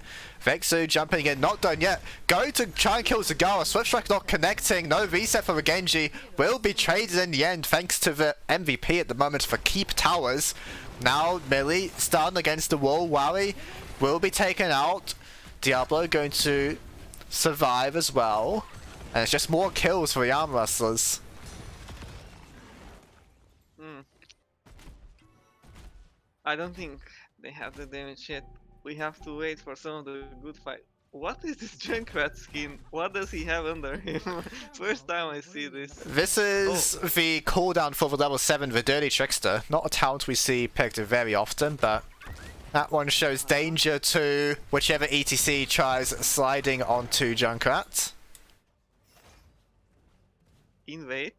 Vexu jumping in, not done yet. Going to try and kill Zagawa. Swift Strike not connecting. No reset for the Genji. Will be traded in the end thanks to the MVP at the moment for Keep Towers. Now Millie stunned against the wall. Wally will be taken out. Diablo going to survive as well. And it's just more kills for the Armwrestlers. I don't think they have the damage yet. We have to wait for some of the good fight. What is this Junkrat skin? What does he have under him? First time I see this. This is the cooldown for the level 7, the Dirty Trickster. Not a talent we see picked very often, but that one shows danger to whichever ETC tries sliding onto Junkrat. Invade.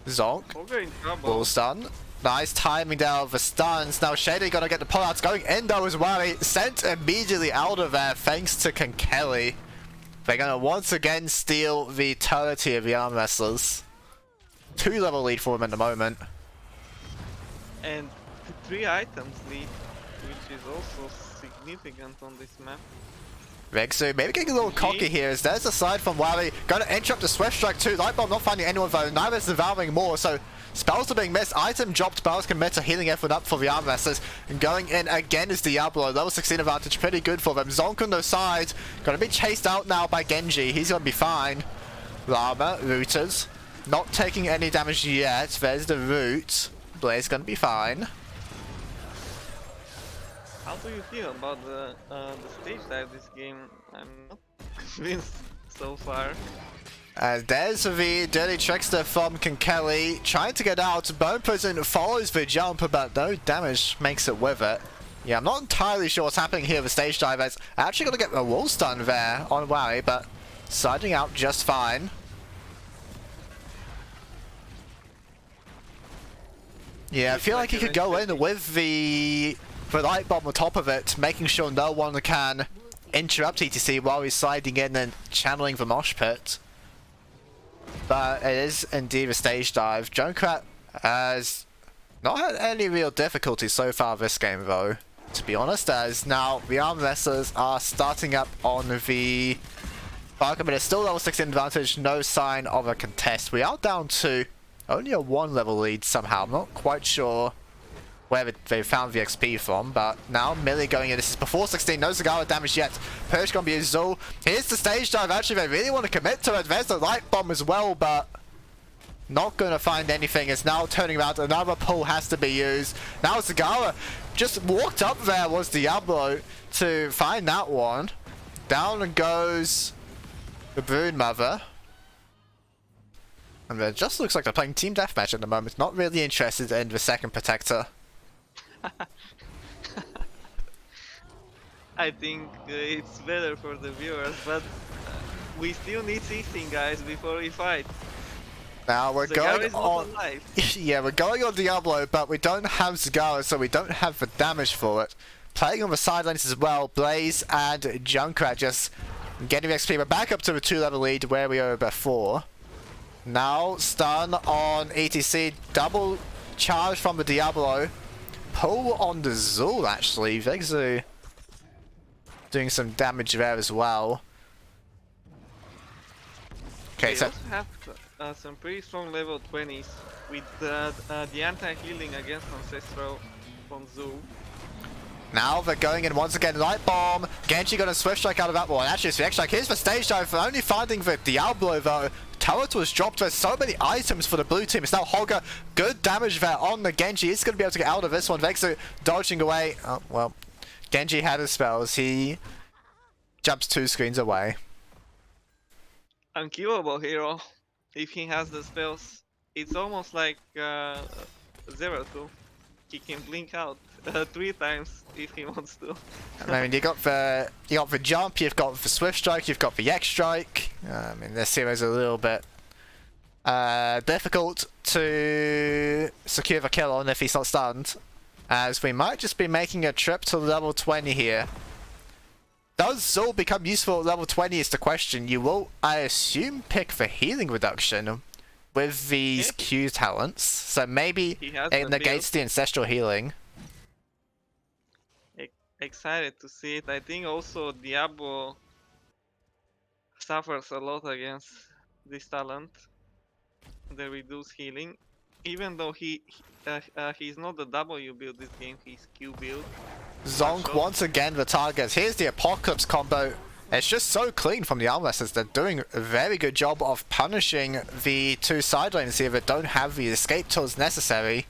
Zonk. Ogre in trouble. Bull stun. Nice timing there of the stuns. Now Shady gonna get the pullouts going in though as well. He sent immediately out of there thanks to Kelly. They're gonna once again steal the turret here of the Armwrestlers. 2-level lead for them at the moment. And 3 items lead, which is also significant on this map. Vexu maybe getting a little cocky here as there's a slide from Wally. Gonna interrupt the Swift Strike too. Lightbomb not finding anyone though. Neither is devouring more, so spells are being missed. Item dropped. Spells commit a healing effort up for the Armwrestlers. And going in again is Diablo. Level 16 advantage, pretty good for them. Zonk on the side. Gonna be chased out now by Genji. He's gonna be fine. Llama, Rooters. Not taking any damage yet. There's the root. Blaze gonna be fine. How do you feel about the stage dive this game? I'm not convinced so far. There's the Dirty Trickster from Kelly trying to get out. Bone Prison follows the jump, but no damage makes it with it. Yeah, I'm not entirely sure what's happening here with stage divers. Actually gonna get a wall stun there on Wally, but sliding out just fine. Yeah, I feel like he could go in with the light bomb on top of it, making sure no one can interrupt ETC while he's sliding in and channeling the mosh pit. But it is indeed a stage dive. Junkrat has not had any real difficulties so far this game though, to be honest, as now the Armwrestlers are starting up on the Barker, but it's still level 16 advantage, no sign of a contest. We are down to only a 1-level lead somehow. I'm not quite sure where they found the XP from, but now Millie going in. This is before 16, no Zagara damage yet. Purge gonna be Azul. Here's the stage dive. Actually, they really want to commit to it. There's the light bomb as well, but not gonna find anything. It's now turning around. Another pull has to be used. Now Zagara just walked up there, was Diablo, to find that one. Down goes the Brood Mother. And it just looks like they're playing Team Deathmatch at the moment. Not really interested in the second Protector. I think it's better for the viewers, but we still need 16 guys before we fight. Now we're going on. Yeah, we're going on Diablo, but we don't have Zagara, so we don't have the damage for it. Playing on the sidelines as well, Blaze and Junkrat just getting XP. We're back up to the 2-level lead where we were before. Now stun on ETC, double charge from the Diablo. Pull on the Zul actually. Vexu doing some damage there as well. Okay, so also have some pretty strong level 20s with the anti-healing against Ancestral from Zul. now they're going in once again. Light bomb. Genji got a Swift Strike out of that one. Actually, it's the X-Strike. Here's the stage dive for only finding the Diablo though. Turret was dropped. There's so many items for the blue team. It's now Hogger. Good damage there on the Genji. He's going to be able to get out of this one. Vexu dodging away. Oh, well. Genji had his spells. He jumps 2 screens away. Unkillable hero if he has the spells. It's almost like Zeratul. He can blink out 3 times if he wants to. I mean, you got the jump, you've got the Swift Strike, you've got the X Strike. I mean, this hero's a little bit difficult to secure the kill on if he's not stunned, as we might just be making a trip to level 20 here. Does Zul become useful at level 20 is the question. You will, I assume, pick the healing reduction with these Q talents, so maybe it negates the ancestral healing. Excited to see it. I think also Diablo suffers a lot against this talent, the reduced healing. Even though he's not the W build this game, he's Q build. Zonk once again the target. Here's the Apocalypse combo. It's just so clean from the Armwrestlers. They're doing a very good job of punishing the two side lanes here that don't have the escape tools necessary.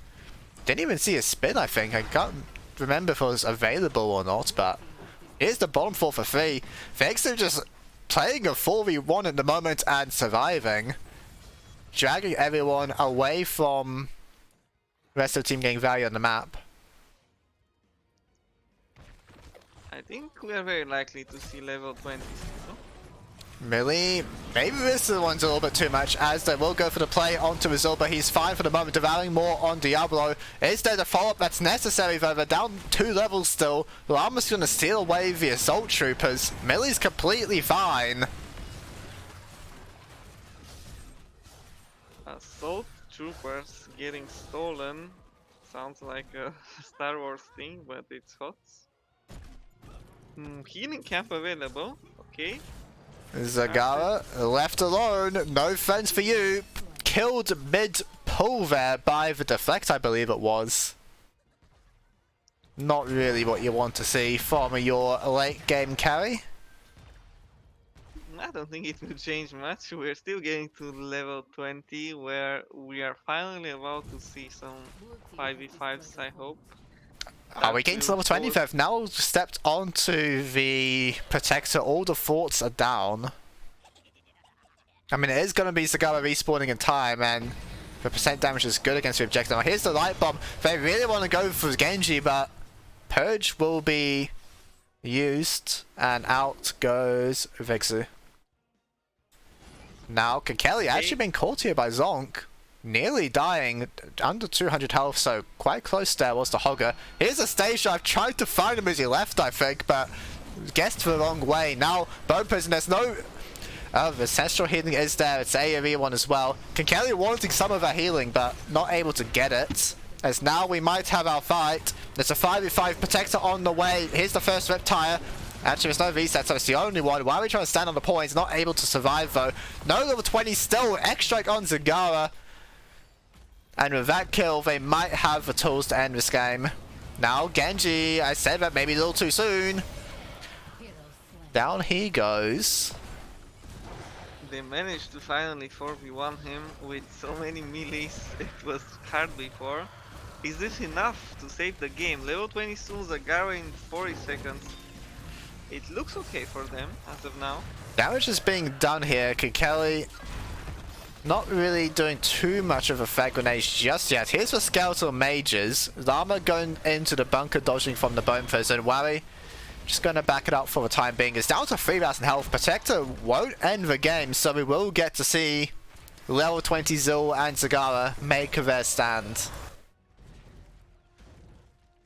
Didn't even see a spin, I think. I can't remember if it was available or not, but here's the bottom 4 for 3. Div2 just playing a 4v1 at the moment and surviving. Dragging everyone away from the rest of the team getting value on the map. I think we are very likely to see level 20. No? Really? Maybe this one's a little bit too much, as they will go for the play onto Rizal, but he's fine for the moment, devouring more on Diablo. Is there the follow-up that's necessary though? They're down 2 levels still. Llama's gonna steal away the Assault Troopers. Millie's completely fine. Assault Troopers getting stolen. Sounds like a Star Wars thing, but it's hot. Healing camp available, okay. Zagara left alone, no fence for you. Killed mid-pull there by the deflect, I believe it was. Not really what you want to see from your late game carry. I don't think it will change much. We're still getting to level 20, where we are finally about to see some 5v5s, I hope. Are we getting to level 20? They've now stepped onto the Protector. All the forts are down. I mean, it is going to be Zagara respawning in time, and the percent damage is good against the objective. Now, here's the light bomb. They really want to go for Genji, but Purge will be used, and out goes Div2. Now, Kakeli actually been caught here by Zonk. Nearly dying, under 200 health, so quite close there was the Hogger. Here's a stage dive, tried to find him as he left, I think, but guessed the wrong way. Now, Bone Prison, there's no... the Ancestral Healing is there, it's AoE one as well. Kakeli wanting some of her healing, but not able to get it. As now we might have our fight. There's a 5v5 Protector on the way. Here's the first Riptire. Actually, there's no reset, so it's the only one. Why are we trying to stand on the points? Not able to survive, though. No level 20 still. X-Strike on Zagara. And with that kill, they might have the tools to end this game. Now, Genji, I said that maybe a little too soon. Down he goes. They managed to finally 4v1 him with so many melees. It was hard before. Is this enough to save the game? Level 20 soon, Zagara in 40 seconds. It looks okay for them as of now. Damage is being done here. Kakeli not really doing too much of a frag grenade just yet. Here's the Skeletal Mages. Llama going into the bunker, dodging from the Bone Prison. Wary just going to back it up for the time being. It's down to 3,000 health. Protector won't end the game, so we will get to see level 20 Zul and Zagara make their stand.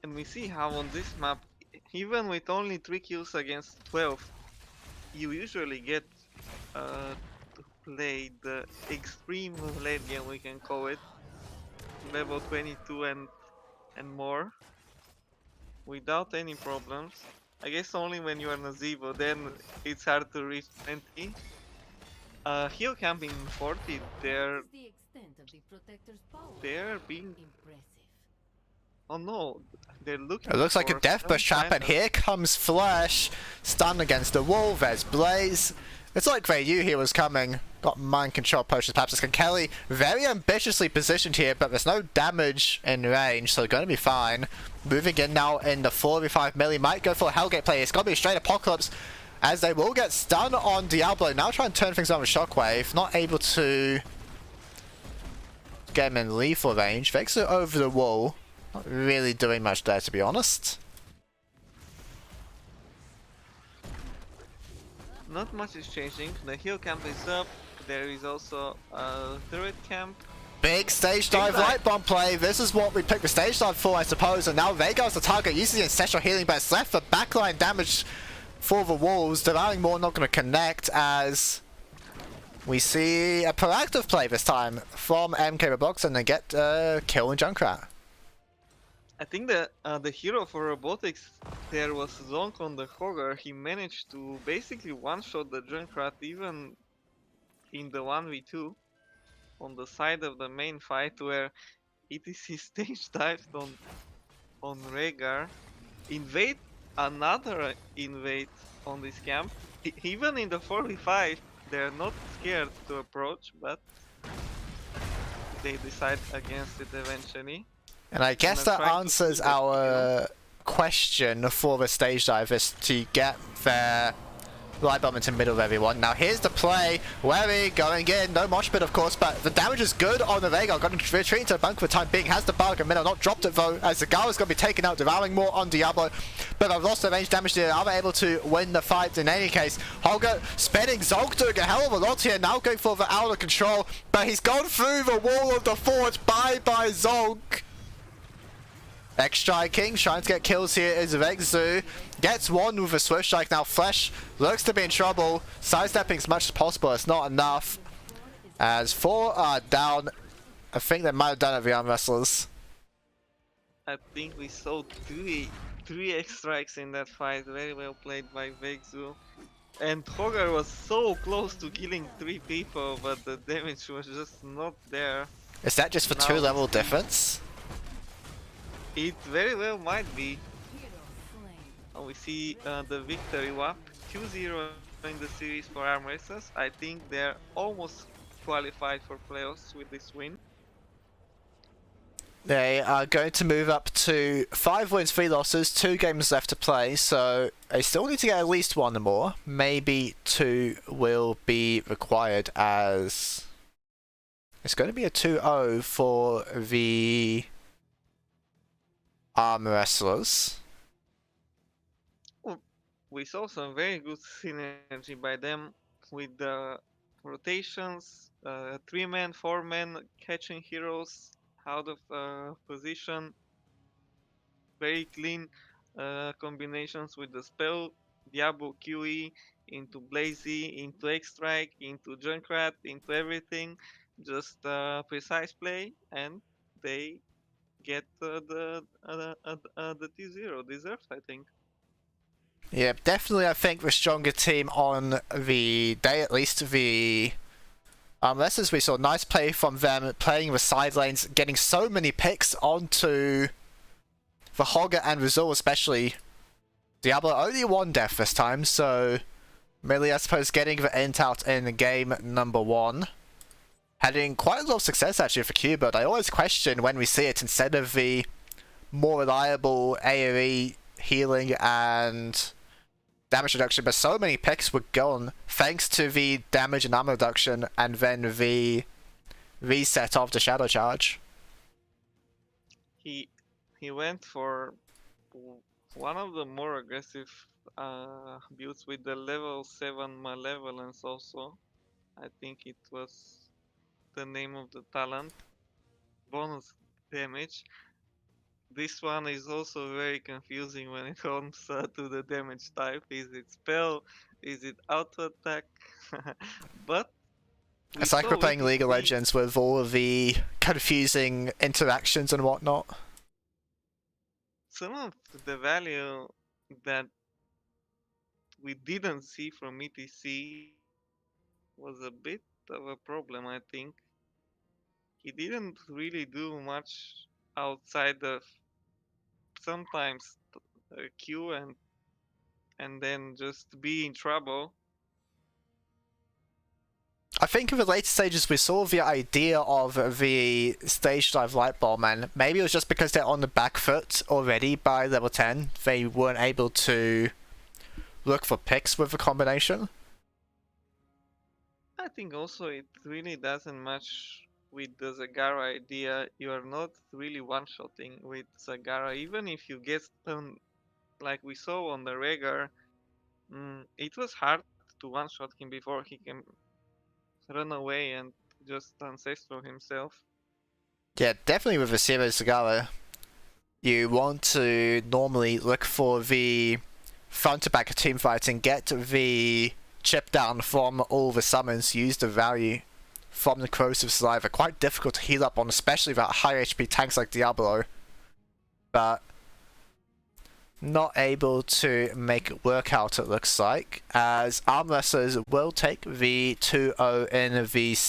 And we see how on this map, even with only 3 kills against 12, you usually get to play the extreme late game, we can call it, level 22 and more, without any problems. I guess only when you are Nazeebo, then it's hard to reach 20. Heal camping 40, they're being... Oh no, they're looking. It looks like a for death some bush trap, kind and here comes Flash. Stunned against the wall. There's Blaze. It's like they knew he was coming. Got mind control potions. Perhaps Kelly very ambitiously positioned here, but there's no damage in range, so gonna be fine. Moving in now in the 4v5 melee. Might go for a Hellgate play. It's gonna be a straight Apocalypse, as they will get stunned on Diablo. Now try and turn things on with Shockwave. Not able to get him in lethal range. Vexer over the wall. Not really doing much there, to be honest. Not much is changing. The heal camp is up. There is also a turret camp. Big stage dive light bomb play. This is what we picked the stage dive for, I suppose. And now Veigar's the target. Uses the ancestral healing, but it's left for backline damage for the walls. Devouring More not going to connect, as we see a proactive play this time from MK Robotics, and they get kill in Junkrat. I think that the hero for Robotics there was Zonk on the Hogger. He managed to basically one-shot the Junkrat even in the 1v2 on the side of the main fight, where ETC stage dived on Rhaegar. Invade, another invade on this camp. Even in the 4v5, they're not scared to approach, but they decide against it eventually. And I guess that answers our question for the stage divers to get their light bomb into the middle of everyone. Now here's the play. Wary going in. No mosh pit, of course, but the damage is good on the Veigar. Got to retreat into the bunker for the time being. Has the bug in the middle. Not dropped it though, as the Gala's going to be taken out, devouring more on Diablo. But I've lost the range damage there. Are they able to win the fight in any case? Holger spinning. Zolk doing a hell of a lot here. Now going for the out of control. But he's gone through the wall of the forge. Bye-bye, Zolk. X-striking, trying to get kills here is Vexu. Gets one with a Swift Strike. Now Flesh looks to be in trouble. Sidestepping as much as possible. It's not enough. As 4 are down. I think they might have done it, the Armwrestlers. I think we saw three X-strikes in that fight. Very well played by Vexu. And Hogar was so close to killing 3 people, but the damage was just not there. Is that just for 2-level difference? It very well might be. Oh, we see the victory WAP 2-0 in the series for Armwrestlers. I think they're almost qualified for playoffs with this win. They are going to move up to 5 wins, 3 losses, 2 games left to play, so they still need to get at least 1 more. Maybe 2 will be required, as it's going to be a 2-0 for the Armwrestlers. We saw some very good synergy by them with the rotations, 3-man, 4-man catching heroes out of position. Very clean combinations with the spell, Diablo QE into Blazy, into X-Strike, into Junkrat, into everything. Just precise play, and they get the T0 deserved, I think. Yeah, definitely I think the stronger team on the day, at least the Armwrestlers. We saw nice play from them, playing the side lanes, getting so many picks onto the Hogger and Rizal especially. Diablo only 1 death this time, so really I suppose getting the int out in game number 1. Having quite a lot of success actually for Q, but I always question when we see it instead of the more reliable AoE healing and damage reduction, but so many picks were gone thanks to the damage and armor reduction and then the reset of the shadow charge. He went for one of the more aggressive builds with the level 7 Malevolence also. I think it was the name of the talent. Bonus damage. This one is also very confusing when it comes to the damage type. Is it spell? Is it auto attack? But it's like we're playing League of Legends with all of the confusing interactions and whatnot. Some of the value that we didn't see from ETC was a bit of a problem, I think. He didn't really do much outside of sometimes Q and then just be in trouble. I think in the later stages we saw the idea of the stage dive light bomb, and maybe it was just because they're on the back foot already by level 10, they weren't able to look for picks with the combination. I think also it really doesn't match with the Zagara idea. You are not really one-shotting with Zagara, even if you get stunned like we saw on the Rhaegar. It was hard to one-shot him before he can run away and just ancestral himself. Yeah, definitely with a serious Zagara, you want to normally look for the front to back team fight and get the chip down from all the summons, use the value from the corrosive saliva. Quite difficult to heal up on, especially that high HP tanks like Diablo, but not able to make it work out, it looks like, as Armwrestlers will take the 2-0 in the series.